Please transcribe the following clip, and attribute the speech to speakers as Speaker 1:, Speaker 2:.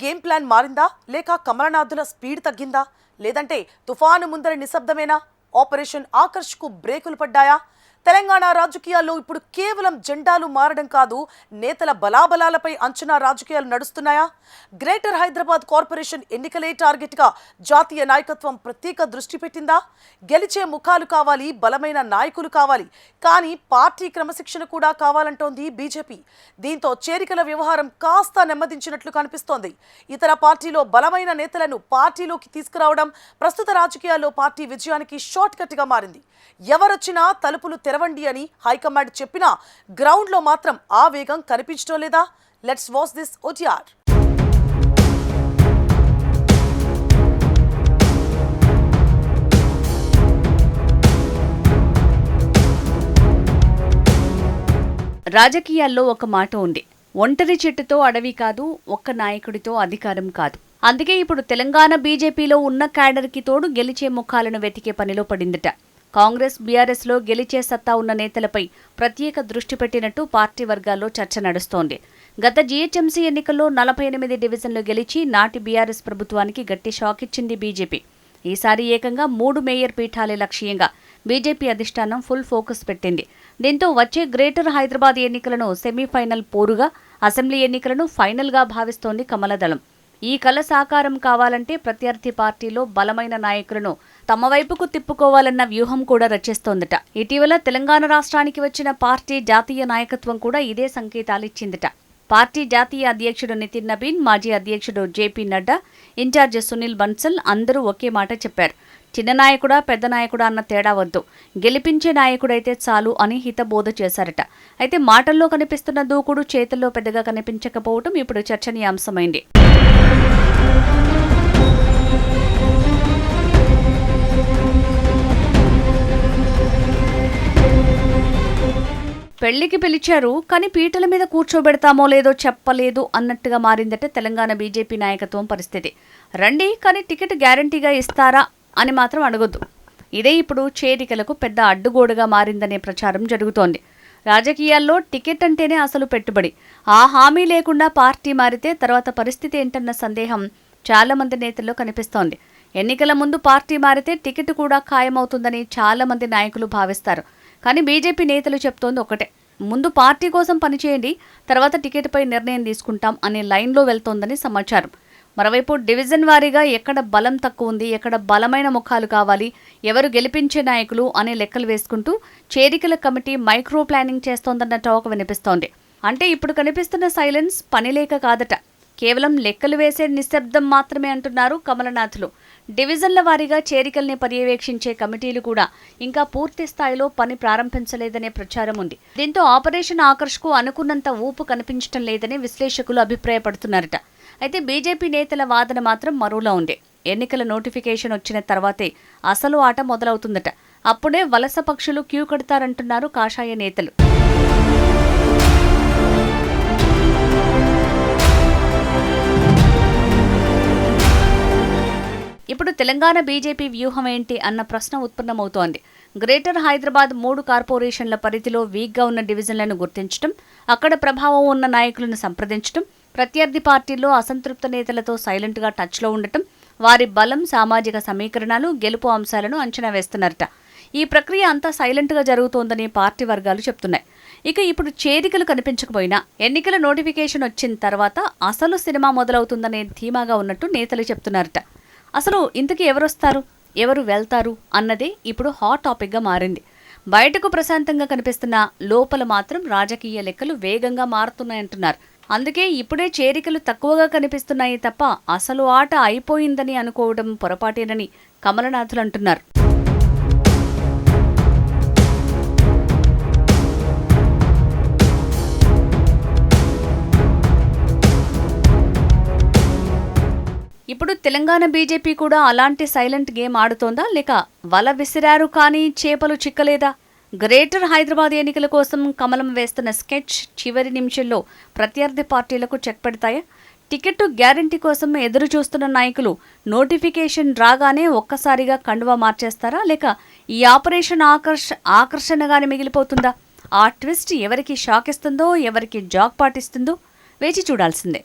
Speaker 1: Game plan మారిందా లేక కమలనాథుల speed తగ్గిందా లేదంటే తుఫాను ముందరి నిశ్శబ్దమేనా? ఆపరేషన్ ఆకర్ష్కు బ్రేకులు పడ్డాయా? తెలంగాణ రాజకీయాల్లో ఇప్పుడు కేవలం జెండాలు మారడం కాదు, నేతల బలాబలాలపై అంచనా రాజకీయాలు నడుస్తున్నాయా? గ్రేటర్ హైదరాబాద్ కార్పొరేషన్ ఎన్నికలే టార్గెట్గా జాతీయ నాయకత్వం ప్రత్యేక దృష్టి పెట్టిందా? గెలిచే ముఖాలు కావాలి, బలమైన నాయకులు కావాలి, కానీ పార్టీ క్రమశిక్షణ కూడా కావాలంటోంది బీజేపీ. దీంతో చేరికల వ్యవహారం కాస్త నెమ్మదించినట్లు కనిపిస్తోంది. ఇతర పార్టీలో బలమైన నేతలను పార్టీలోకి తీసుకురావడం ప్రస్తుత రాజకీయాల్లో పార్టీ విజయానికి షార్ట్ కట్ గా మారింది. ఎవరొచ్చినా తలుపులు తెరవండి అని హైకమాండ్ చెప్పినా గ్రౌండ్ లో మాత్రం ఆ వేగం కనిపించడం లేదా? Let's watch this OTR.
Speaker 2: రాజకీయాల్లో ఒక మాట ఉంది, ఒంటరి చెట్టుతో అడవి కాదు, ఒక్క నాయకుడితో అధికారం కాదు. అందుకే ఇప్పుడు తెలంగాణ బీజేపీలో ఉన్న క్యాడర్కి తోడు గెలిచే ముఖాలను వెతికే పనిలో పడిందట. కాంగ్రెస్ బీఆర్ఎస్లో గెలిచే సత్తా ఉన్న నేతలపై ప్రత్యేక దృష్టి పెట్టినట్టు పార్టీ వర్గాల్లో చర్చ నడుస్తోంది. గత జీహెచ్ఎంసీ ఎన్నికల్లో 48 డివిజన్లు గెలిచి నాటి బీఆర్ఎస్ ప్రభుత్వానికి గట్టి షాక్ ఇచ్చింది బీజేపీ. ఈసారి ఏకంగా 3 మేయర్ పీఠాలే లక్ష్యంగా బీజేపీ అధిష్టానం ఫుల్ ఫోకస్ పెట్టింది. దీంతో వచ్చే గ్రేటర్ హైదరాబాద్ ఎన్నికలను సెమీఫైనల్ పోరుగా, అసెంబ్లీ ఎన్నికలను ఫైనల్గా భావిస్తోంది కమలదళం. ఈ కల సాకారం కావాలంటే ప్రత్యర్థి పార్టీలో బలమైన నాయకులను తమ వైపుకు తిప్పుకోవాలన్న వ్యూహం కూడా రచిస్తోందట. ఇటీవల తెలంగాణ రాష్ట్రానికి వచ్చిన పార్టీ జాతీయ నాయకత్వం కూడా ఇదే సంకేతాలిచ్చిందట. పార్టీ జాతీయ అధ్యక్షుడు నితిన్ నబీన్, మాజీ అధ్యక్షుడు జేపీ నడ్డా, ఇన్ఛార్జ్ సునీల్ బన్సల్ అందరూ ఒకే మాట చెప్పారు. చిన్న నాయకుడా పెద్ద నాయకుడా అన్న తేడా వద్దు, గెలిపించే నాయకుడైతే చాలు అని హితబోధ చేశారట. అయితే మాటల్లో కనిపిస్తున్న దూకుడు చేతుల్లో పెద్దగా కనిపించకపోవడం ఇప్పుడు చర్చనీయాంశమైంది. పెళ్లికి పిలిచారు, కానీ పీటల మీద కూర్చోబెడతామో లేదో చెప్పలేదు అన్నట్టుగా మారిందట తెలంగాణ బీజేపీ నాయకత్వం పరిస్థితి. రండి, కానీ టికెట్ గ్యారంటీగా ఇస్తారా అని మాత్రం అడగొద్దు. ఇదే ఇప్పుడు చేరికలకు పెద్ద అడ్డుగోడగా మారిందనే ప్రచారం జరుగుతోంది. రాజకీయాల్లో టికెట్ అంటేనే అసలు పెట్టుబడి. ఆ హామీ లేకుండా పార్టీ మారితే తర్వాత పరిస్థితి ఏంటన్న సందేహం చాలా మంది నేతల్లో కనిపిస్తోంది. ఎన్నికల ముందు పార్టీ మారితే టికెట్ కూడా ఖాయమవుతుందని చాలా మంది నాయకులు భావిస్తారు. కానీ బీజేపీ నేతలు చెప్తోంది ఒకటే, ముందు పార్టీ కోసం పనిచేయండి, తర్వాత టికెట్పై నిర్ణయం తీసుకుంటాం అనే లైన్లో వెళ్తోందని సమాచారం. మరోవైపు డివిజన్ వారీగా ఎక్కడ బలం తక్కువ ఉంది, ఎక్కడ బలమైన ముఖాలు కావాలి, ఎవరు గెలిపించే నాయకులు అనే లెక్కలు వేసుకుంటూ చేరికల కమిటీ మైక్రో ప్లానింగ్ చేస్తోందన్న టాక్ వినిపిస్తోంది. అంటే ఇప్పుడు కనిపిస్తున్న సైలెన్స్ పనిలేక కాదట, కేవలం లెక్కలు వేసే నిశ్శబ్దం మాత్రమే అంటున్నారు కమలనాథులు. డివిజన్ల వారీగా చేరికల్ని పర్యవేక్షించే కమిటీలు కూడా ఇంకా పూర్తి స్థాయిలో పని ప్రారంభించలేదనే ప్రచారం ఉంది. దీంతో ఆపరేషన్ ఆకర్ష్కు అనుకున్నంత ఊపు కనిపించడం లేదని విశ్లేషకులు అభిప్రాయపడుతున్నారట. అయితే బీజేపీ నేతల వాదన మాత్రం మరోలా ఉంది. ఎన్నికల నోటిఫికేషన్ వచ్చిన తర్వాతే అసలు ఆట మొదలవుతుందట. అప్పుడే వలస పక్షులు క్యూ కడతారంటున్నారు కాషాయ నేతలు. ఇప్పుడు తెలంగాణ బీజేపీ వ్యూహం ఏంటి అన్న ప్రశ్న ఉత్పన్నమవుతోంది. గ్రేటర్ హైదరాబాద్ 3 కార్పొరేషన్ల పరిధిలో వీక్గా ఉన్న డివిజన్లను గుర్తించడం, అక్కడ ప్రభావం ఉన్న నాయకులను సంప్రదించడం, ప్రత్యర్థి పార్టీల్లో అసంతృప్త నేతలతో సైలెంట్గా టచ్లో ఉండటం, వారి బలం, సామాజిక సమీకరణాలు, గెలుపు అంశాలను అంచనా వేస్తున్నారట. ఈ ప్రక్రియ అంతా సైలెంట్గా జరుగుతోందని పార్టీ వర్గాలు చెప్తున్నాయి. ఇక ఇప్పుడు చేరికలు కనిపించకపోయినా ఎన్నికల నోటిఫికేషన్ వచ్చిన తర్వాత అసలు సినిమా మొదలవుతుందనే ధీమాగా ఉన్నట్టు నేతలు చెప్తున్నారట. అసలు ఇంతకీ ఎవరొస్తారు, ఎవరు వెళ్తారు అన్నదే ఇప్పుడు హాట్ టాపిక్గా మారింది. బయటకు ప్రశాంతంగా కనిపిస్తున్న లోపల మాత్రం రాజకీయ లెక్కలు వేగంగా మారుతున్నాయంటున్నారు. అందుకే ఇప్పుడే చేరికలు తక్కువగా కనిపిస్తున్నాయి తప్ప అసలు ఆట అయిపోయిందని అనుకోవడం పొరపాటేనని కమలనాథులు అంటున్నారు. ఇప్పుడు తెలంగాణ బీజేపీ కూడా అలాంటి సైలెంట్ గేమ్ ఆడుతోందా, లేక వల విసిరారు కానీ చేపలు చిక్కలేదా? గ్రేటర్ హైదరాబాద్ ఎన్నికల కోసం కమలం వేస్తున్న స్కెచ్ చివరి నిమిషంలో ప్రత్యర్థి పార్టీలకు చెక్ పెడతాయా? టికెట్ గ్యారంటీ కోసం ఎదురు చూస్తున్న నాయకులు నోటిఫికేషన్ రాగానే ఒక్కసారిగా కండువా మార్చేస్తారా, లేక ఈ ఆపరేషన్ ఆకర్షణగానే మిగిలిపోతుందా? ఆ ట్విస్ట్ ఎవరికి షాక్ ఇస్తుందో, ఎవరికి జాక్ పాటిస్తుందో వేచి చూడాల్సిందే.